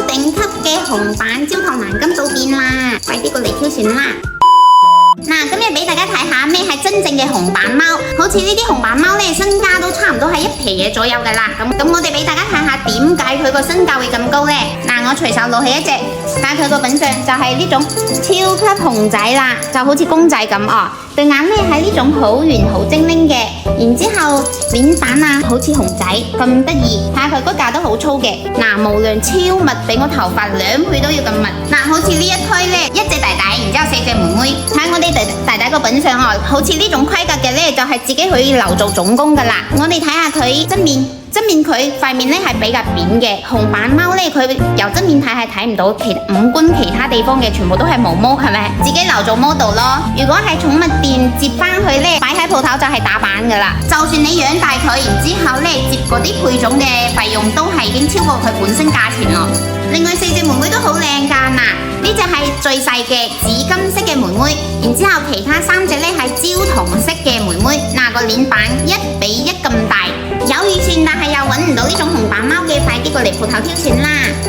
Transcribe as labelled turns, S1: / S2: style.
S1: 頂級嘅紅板焦糖藍金組變啦，快啲過嚟挑選啦！嗱，今日俾大家睇下咩係真正嘅紅板貓，好似呢啲紅板貓呢，身價都差唔多係1皮嘢左右噶啦。咁我哋俾大家睇下點解佢個身價會咁高呢？嗱，我隨手攞起一隻，但係佢個品相就係呢種超級熊仔啦，就好似公仔咁哦。對眼呢係呢種好圓好精靈嘅，然之後臉蛋啊好似熊仔咁得意，睇下佢骨架都好粗嘅。嗱，毛量超密，比我頭髮2倍都要咁密。嗱，好似呢一區呢，一隻弟弟，然之後4隻妹妹。睇下我哋弟弟個品相哦，好似呢種規格嘅呢，就係自己可以留做總攻噶啦。我哋睇下佢側面佢塊面呢係比較扁嘅，紅板貓呢，佢由側面睇係睇唔到五官其他地方嘅，全部都係毛毛，係咪？自己留做 model 咯。如果係寵物店接翻去呢，擺喺鋪頭就係打版噶啦。就算你養大佢，然之後呢接嗰啲配種嘅費用都係已經超過佢本身價錢咯。另外4隻妹妹都好靚噶，嗱，呢隻係最細嘅紫金色嘅妹妹，然之後其他3隻呢係焦糖色嘅妹妹。嗱，個臉板1比1咁大，有預算但係又揾唔到呢種紅板貓嘅，快啲過嚟鋪頭挑選啦！